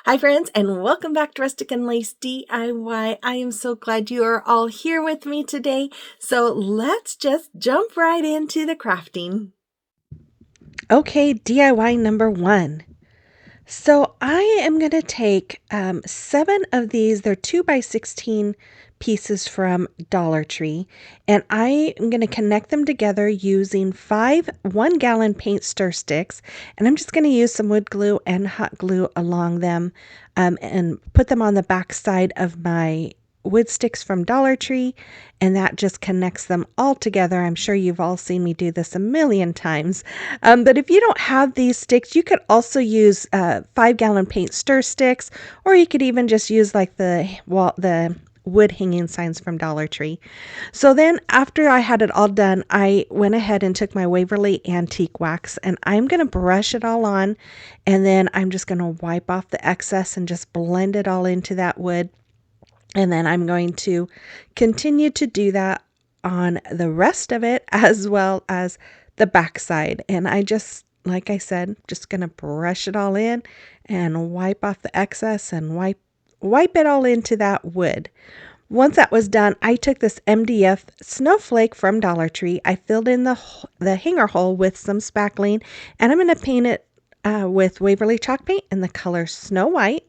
Hi, friends, and welcome back to Rustic and Lace DIY. I am so glad you are all here with me today. So let's just jump right into the crafting. Okay, DIY number one. So I am going to take 7 of these. They're 2 by 16 pieces from Dollar Tree, and I am going to connect them together using 5 1-gallon paint stir sticks. And I'm just going to use some wood glue and hot glue along them, and put them on the back side of my wood sticks from Dollar Tree, and that just connects them all together. I'm sure you've all seen me do this a million times. But if you don't have these sticks, you could also use 5-gallon paint stir sticks, or you could even just use like the wood hanging signs from Dollar Tree. So then after I had it all done, I went ahead and took my Waverly Antique Wax, and I'm going to brush it all on, and then I'm just going to wipe off the excess and just blend it all into that wood. And then I'm going to continue to do that on the rest of it as well as the backside. And I just, like I said, just going to brush it all in and wipe off the excess and wipe it all into that wood. Once that was done, I took this MDF snowflake from Dollar Tree. I filled in the hanger hole with some spackling, and I'm going to paint it with Waverly chalk paint in the color Snow White.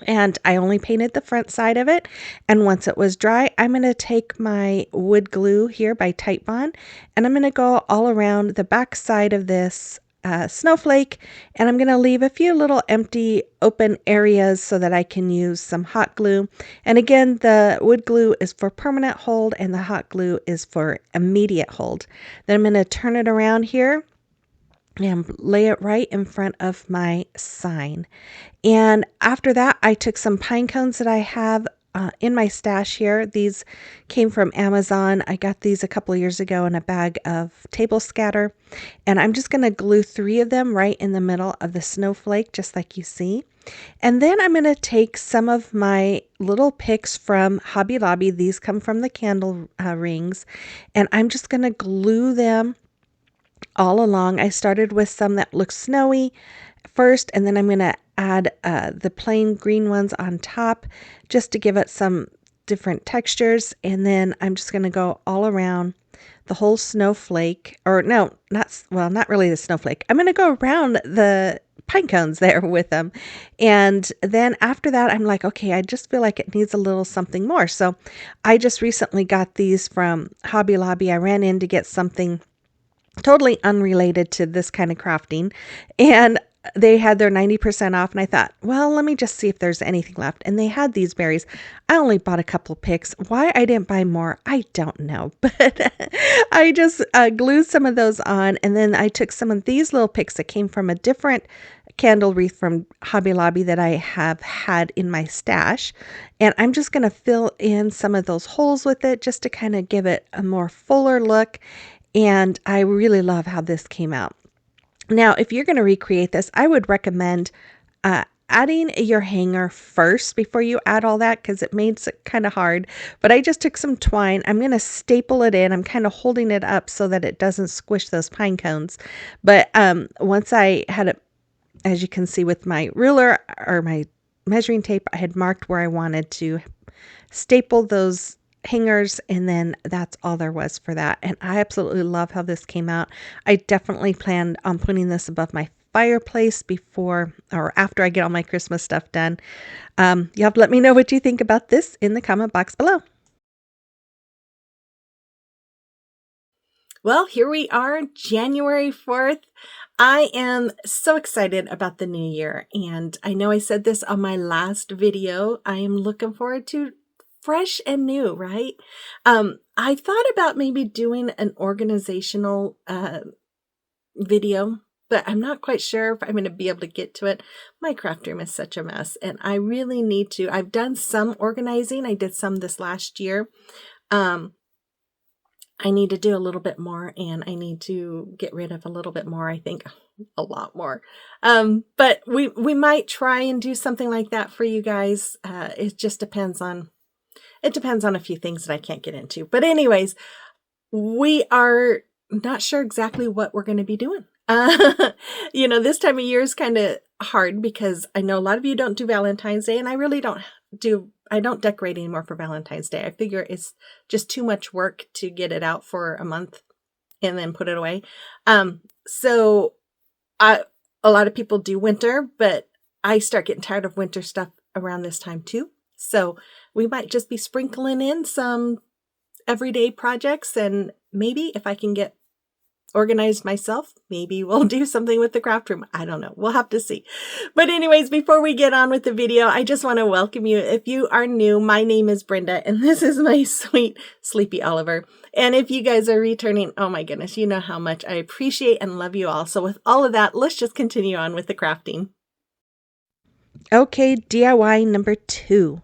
And I only painted the front side of it. And once it was dry, I'm going to take my wood glue here by Tite Bond, and I'm going to go all around the back side of this snowflake, and I'm going to leave a few little empty open areas so that I can use some hot glue. And again, the wood glue is for permanent hold and the hot glue is for immediate hold. Then I'm going to turn it around here and lay it right in front of my sign. And after that, I took some pine cones that I have in my stash here. These came from Amazon. I got these a couple of years ago in a bag of table scatter. And I'm just going to glue 3 of them right in the middle of the snowflake, just like you see. And then I'm going to take some of my little picks from Hobby Lobby. These come from the candle rings. And I'm just going to glue them all along. I started with some that look snowy first, and then I'm going to add the plain green ones on top just to give it some different textures. And then I'm just going to go all around the whole snowflake, or no, not really the snowflake. I'm going to go around the pine cones there with them. And then after that, I'm like, okay, I just feel like it needs a little something more. So I just recently got these from Hobby Lobby. I ran in to get something totally unrelated to this kind of crafting, and they had their 90% off, and I thought, well, let me just see if there's anything left. And they had these berries. I only bought a couple picks. Why I didn't buy more, I don't know, but I just glued some of those on, and then I took some of these little picks that came from a different candle wreath from Hobby Lobby that I have had in my stash, and I'm just going to fill in some of those holes with it just to kind of give it a more fuller look. And I really love how this came out. Now, if you're going to recreate this, I would recommend adding your hanger first before you add all that, because it makes it kind of hard. But I just took some twine. I'm going to staple it in. I'm kind of holding it up so that it doesn't squish those pine cones. But once I had it, as you can see with my ruler or my measuring tape, I had marked where I wanted to staple those hangers, and then that's all there was for that. And I absolutely love how this came out. I definitely planned on putting this above my fireplace before or after I get all my Christmas stuff done. You have to let me know what you think about this in the comment box below. Well, here we are, January 4th. I am so excited about the new year, and I know I said this on my last video. I am looking forward to fresh and new, right? I thought about maybe doing an organizational video, but I'm not quite sure if I'm going to be able to get to it. My craft room is such a mess, and I really need to. I've done some organizing. I did some this last year. I need to do a little bit more, and I need to get rid of a little bit more, I think a lot more. But we might try and do something like that for you guys. It just depends on a few things that I can't get into. But anyways, we are not sure exactly what we're going to be doing. This time of year is kind of hard because I know a lot of you don't do Valentine's Day, and I really I don't decorate anymore for Valentine's Day. I figure it's just too much work to get it out for a month and then put it away. So I a lot of people do winter, but I start getting tired of winter stuff around this time too. So we might just be sprinkling in some everyday projects, and maybe if I can get organized myself, maybe we'll do something with the craft room. I don't know. We'll have to see. But anyways, before we get on with the video, I just want to welcome you. If you are new, my name is Brenda, and this is my sweet sleepy Oliver. And if you guys are returning, oh my goodness, you know how much I appreciate and love you all. So with all of that, let's just continue on with the crafting. Okay, DIY number 2.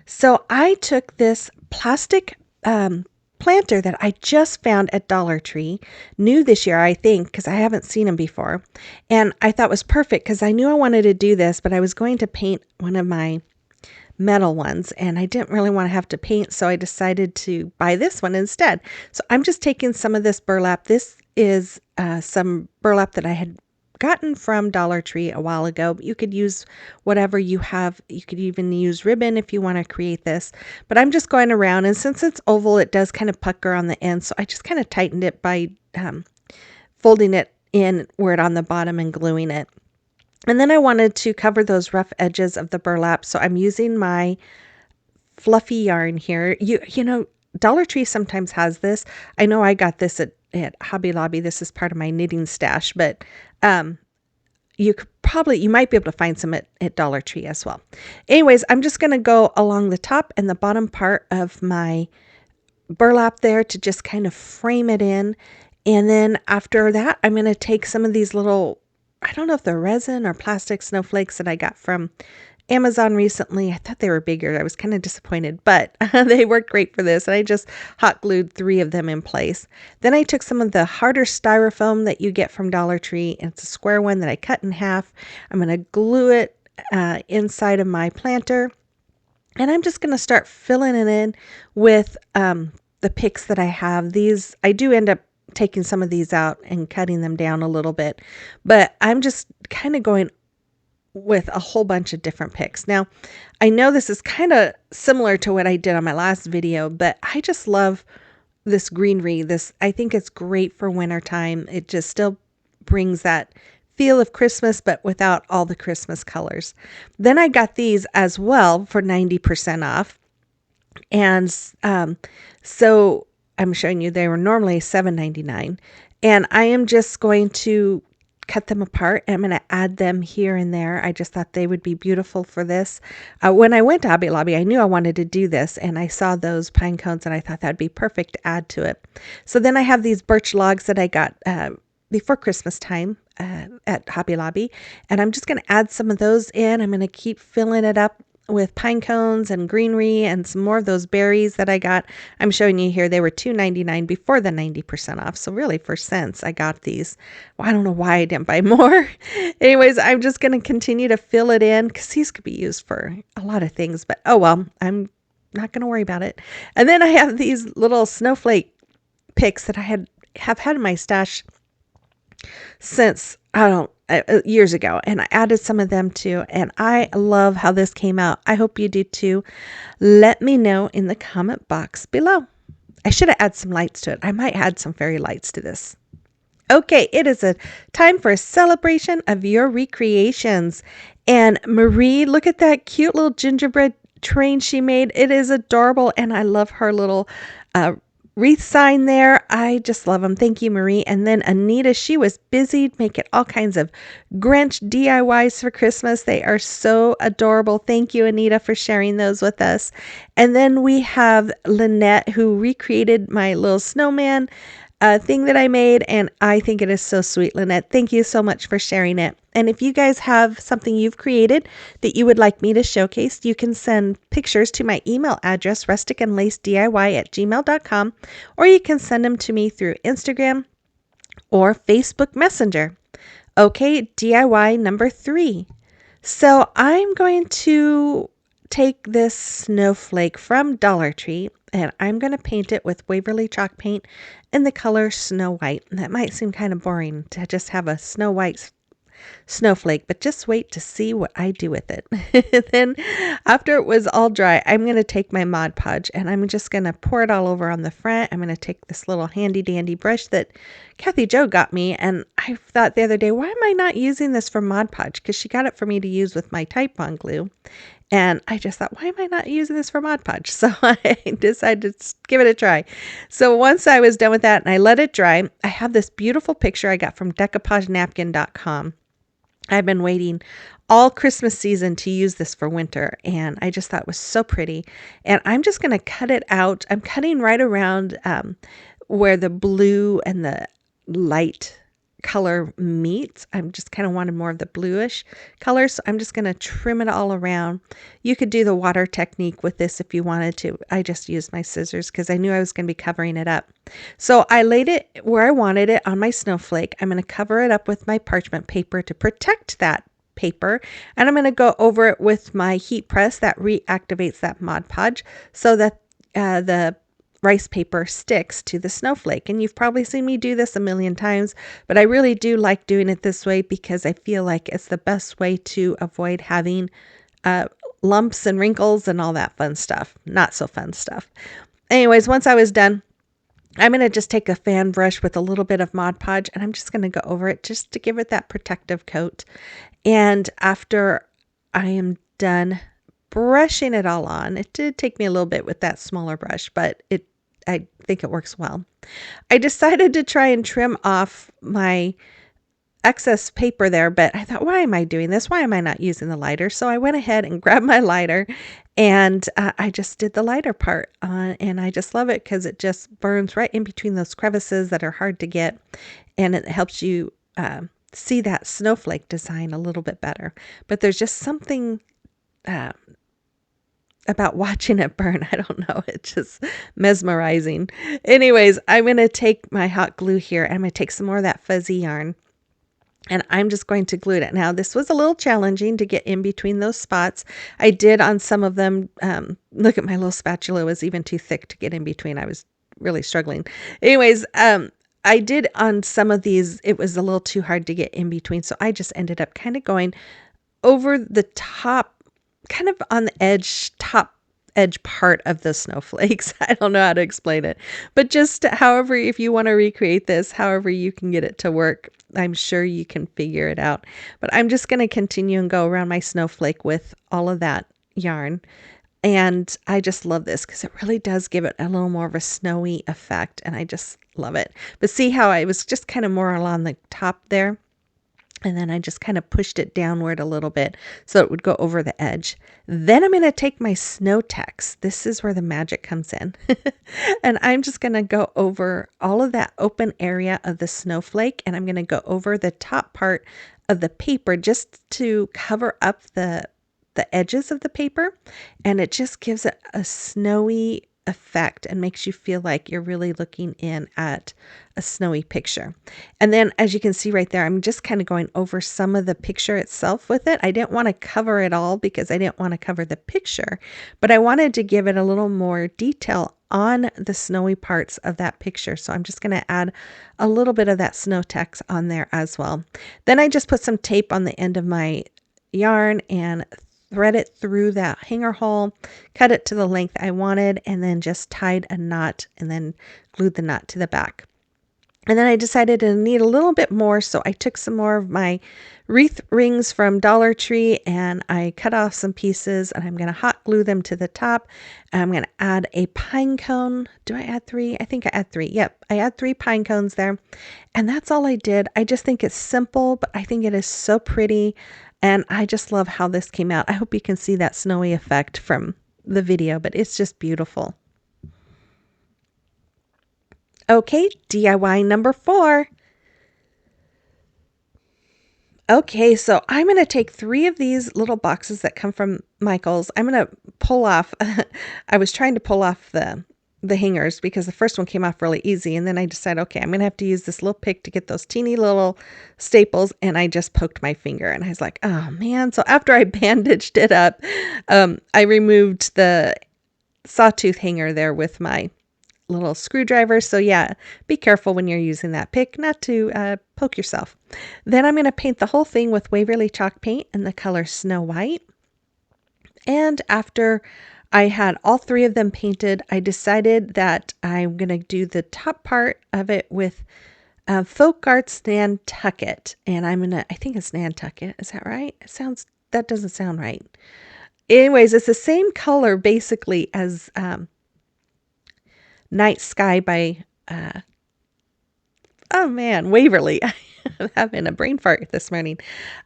So I took this plastic planter that I just found at Dollar Tree, new this year, I think, because I haven't seen them before. And I thought was perfect because I knew I wanted to do this, but I was going to paint one of my metal ones and I didn't really want to have to paint, so I decided to buy this one instead. So I'm just taking some of this burlap. This is some burlap that I had gotten from Dollar Tree a while ago, but you could use whatever you have. You could even use ribbon if you want to create this, but I'm just going around, and since it's oval, it does kind of pucker on the end, so I just kind of tightened it by folding it in where it on the bottom and gluing it. And then I wanted to cover those rough edges of the burlap, so I'm using my fluffy yarn here. You know, Dollar Tree sometimes has this. I know I got this at Hobby Lobby. This is part of my knitting stash, but you might be able to find some at Dollar Tree as well. Anyways, I'm just going to go along the top and the bottom part of my burlap there to just kind of frame it in. And then after that, I'm going to take some of these little, I don't know if they're resin or plastic snowflakes that I got from Amazon recently. I thought they were bigger. I was kind of disappointed, but they worked great for this. And I just hot glued 3 of them in place. Then I took some of the harder styrofoam that you get from Dollar Tree, and it's a square one that I cut in half. I'm going to glue it inside of my planter. And I'm just going to start filling it in with the picks that I have. These, I do end up taking some of these out and cutting them down a little bit, but I'm just kind of going with a whole bunch of different picks. Now, I know this is kind of similar to what I did on my last video, but I just love this greenery. I think it's great for wintertime. It just still brings that feel of Christmas, but without all the Christmas colors. Then I got these as well for 90% off. And so I'm showing you they were normally $7.99. And I am just going to cut them apart, and I'm going to add them here and there. I just thought they would be beautiful for this. When I went to Hobby Lobby, I knew I wanted to do this, and I saw those pine cones, and I thought that'd be perfect to add to it. So then I have these birch logs that I got before Christmas time at Hobby Lobby, and I'm just going to add some of those in. I'm going to keep filling it up with pine cones and greenery and some more of those berries that I got. I'm showing you here, they were $2.99 before the 90% off. So really for cents, I got these. Well, I don't know why I didn't buy more. Anyways, I'm just going to continue to fill it in because these could be used for a lot of things, but oh well, I'm not going to worry about it. And then I have these little snowflake picks that I have had in my stash since, I don't years ago, and I added some of them too, and I love how this came out. I hope you do too. Let me know in the comment box below. I should have added some lights to it. I might add some fairy lights to this. Okay, it is a time for a celebration of your recreations. And Marie, look at that cute little gingerbread train she made. It is adorable, and I love her little wreath sign there. I just love them. Thank you, Marie. And then Anita, she was busy making all kinds of Grinch DIYs for Christmas. They are so adorable. Thank you, Anita, for sharing those with us. And then we have Lynette, who recreated my little snowman thing that I made, and I think it is so sweet, Lynette. Thank you so much for sharing it. And if you guys have something you've created that you would like me to showcase, you can send pictures to my email address, rusticandlacediy@gmail.com, or you can send them to me through Instagram or Facebook Messenger. Okay, DIY number 3. So I'm going to take this snowflake from Dollar Tree, and I'm going to paint it with Waverly chalk paint in the color Snow White. That might seem kind of boring to just have a Snow White snowflake, but just wait to see what I do with it. Then after it was all dry, I'm going to take my Mod Podge and I'm just going to pour it all over on the front. I'm going to take this little handy dandy brush that Kathy Jo got me, and I thought the other day, why am I not using this for Mod Podge? Because she got it for me to use with my Type Bond glue. And I just thought, why am I not using this for Mod Podge? So I decided to give it a try. So once I was done with that and I let it dry, I have this beautiful picture I got from decoupagenapkin.com. I've been waiting all Christmas season to use this for winter, and I just thought it was so pretty. And I'm just going to cut it out. I'm cutting right around where the blue and the light color meets. I'm just kind of wanted more of the bluish color, so I'm just going to trim it all around. You could do the water technique with this if you wanted to. I just used my scissors because I knew I was going to be covering it up. So I laid it where I wanted it on my snowflake. I'm going to cover it up with my parchment paper to protect that paper, and I'm going to go over it with my heat press that reactivates that Mod Podge so that the rice paper sticks to the snowflake. And you've probably seen me do this a million times, but I really do like doing it this way because I feel like it's the best way to avoid having lumps and wrinkles and all that fun stuff. Not so fun stuff. Anyways, once I was done, I'm going to just take a fan brush with a little bit of Mod Podge and I'm just going to go over it just to give it that protective coat. And after I am done brushing it all on, it did take me a little bit with that smaller brush, but I think it works well. I decided to try and trim off my excess paper there, but I thought, why am I doing this? Why am I not using the lighter? So I went ahead and grabbed my lighter and I just did the lighter part on, and I just love it because it just burns right in between those crevices that are hard to get, and it helps you see that snowflake design a little bit better. But there's just something about watching it burn. I don't know. It's just mesmerizing. Anyways, I'm going to take my hot glue here and I'm going to take some more of that fuzzy yarn and I'm just going to glue it. Now, this was a little challenging to get in between those spots. I did on some of them. Look at my little spatula. It was even too thick to get in between. I was really struggling. Anyways, I did on some of these. It was a little too hard to get in between. So I just ended up kind of going over the top, kind of on the top edge part of the snowflakes. I don't know how to explain it, but just however, if you want to recreate this, however you can get it to work, I'm sure you can figure it out. But I'm just going to continue and go around my snowflake with all of that yarn. And I just love this because it really does give it a little more of a snowy effect. And I just love it. But see how I was just kind of more along the top there. And then I just kind of pushed it downward a little bit so it would go over the edge. Then I'm going to take my snow text. This is where the magic comes in. And I'm just going to go over all of that open area of the snowflake. And I'm going to go over the top part of the paper just to cover up the edges of the paper. And it just gives it a snowy effect and makes you feel like you're really looking in at a snowy picture. And then as you can see right there, I'm just kind of going over some of the picture itself with it. I didn't want to cover it all because I didn't want to cover the picture, but I wanted to give it a little more detail on the snowy parts of that picture. So I'm just going to add a little bit of that snow text on there as well. Then I just put some tape on the end of my yarn and thread it through that hanger hole, cut it to the length I wanted, and then just tied a knot and then glued the knot to the back. And then I decided to need a little bit more, so I took some more of my wreath rings from Dollar Tree and I cut off some pieces and I'm going to hot glue them to the top. And I'm going to add a pine cone. Do I add 3? I think I add 3. Yep, I add 3 pine cones there. And that's all I did. I just think it's simple, but I think it is so pretty. And I just love how this came out. I hope you can see that snowy effect from the video, but it's just beautiful. Okay, DIY number 4. Okay, so I'm going to take 3 of these little boxes that come from Michael's. I'm going to pull off, I was trying to pull off the hangers because the first one came off really easy. And then I decided, okay, I'm going to have to use this little pick to get those teeny little staples. And I just poked my finger and I was like, oh man. So after I bandaged it up, I removed the sawtooth hanger there with my little screwdriver. So yeah, be careful when you're using that pick not to poke yourself. Then I'm going to paint the whole thing with Waverly chalk paint in the color Snow White. And after I had all three of them painted, I decided that I'm going to do the top part of it with Folk Arts Nantucket. And I think it's Nantucket. Is that right? That doesn't sound right. Anyways, it's the same color basically as Night Sky by, oh man, Waverly. I'm having a brain fart this morning.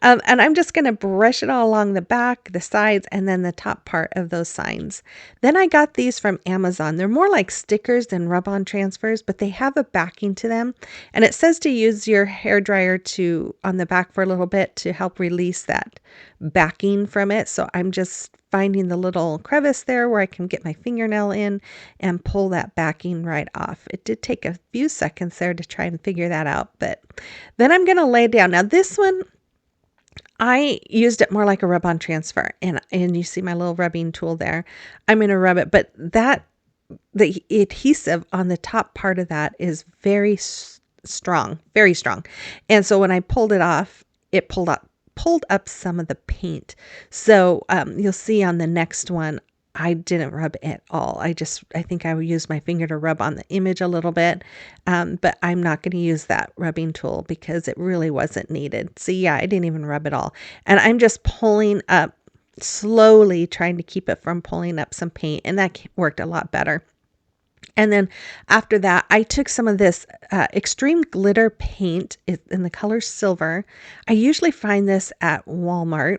And I'm just going to brush it all along the back, the sides, and then the top part of those signs. Then I got these from Amazon. They're more like stickers than rub-on transfers, but they have a backing to them. And it says to use your hairdryer on the back for a little bit to help release that backing from it. So I'm just finding the little crevice there where I can get my fingernail in and pull that backing right off. It did take a few seconds there to try and figure that out, but then I'm going to lay down. Now this one, I used it more like a rub-on transfer, and you see my little rubbing tool there. I'm going to rub it, but the adhesive on the top part of that is very strong, very strong. And so when I pulled it off, it pulled up some of the paint. So you'll see on the next one, I didn't rub at all. I think I would use my finger to rub on the image a little bit, but I'm not going to use that rubbing tool because it really wasn't needed. So yeah, I didn't even rub at all. And I'm just pulling up slowly, trying to keep it from pulling up some paint, and that worked a lot better. And then after that, I took some of this extreme glitter paint in the color silver. I usually find this at Walmart,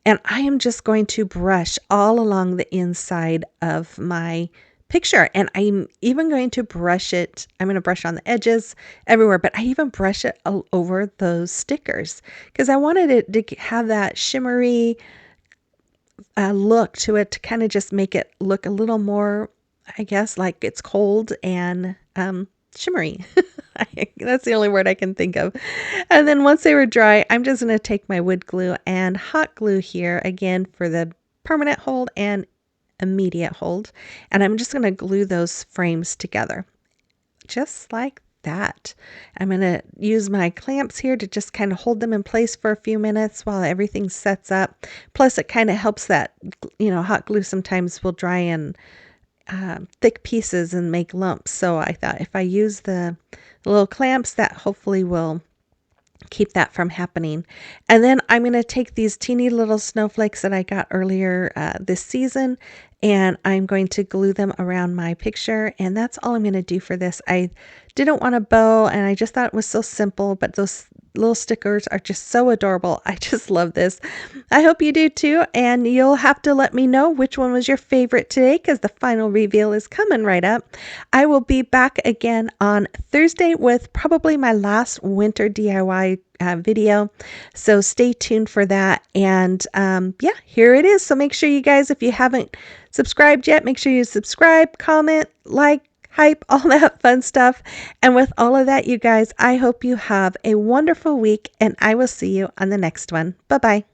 and I am just going to brush all along the inside of my picture. And I'm even going to brush it. I'm going to brush on the edges everywhere, but I even brush it all over those stickers because I wanted it to have that shimmery look to it to kind of just make it look a little more, I guess, like it's cold and shimmery. That's the only word I can think of. And then once they were dry, I'm just going to take my wood glue and hot glue here again for the permanent hold and immediate hold. And I'm just going to glue those frames together just like that. I'm going to use my clamps here to just kind of hold them in place for a few minutes while everything sets up. Plus it kind of helps that, hot glue sometimes will dry in thick pieces and make lumps. So I thought if I use the little clamps, that hopefully will keep that from happening. And then I'm going to take these teeny little snowflakes that I got earlier this season, and I'm going to glue them around my picture. And that's all I'm going to do for this. I didn't want a bow, and I just thought it was so simple, but those little stickers are just so adorable. I just love this. I hope you do too, and you'll have to let me know which one was your favorite today because the final reveal is coming right up. I will be back again on Thursday with probably my last winter DIY video, so stay tuned for that. And yeah, here it is. So make sure you guys, if you haven't subscribed yet, make sure you subscribe, comment, like, hype, all that fun stuff. And with all of that, you guys, I hope you have a wonderful week, and I will see you on the next one. Bye-bye.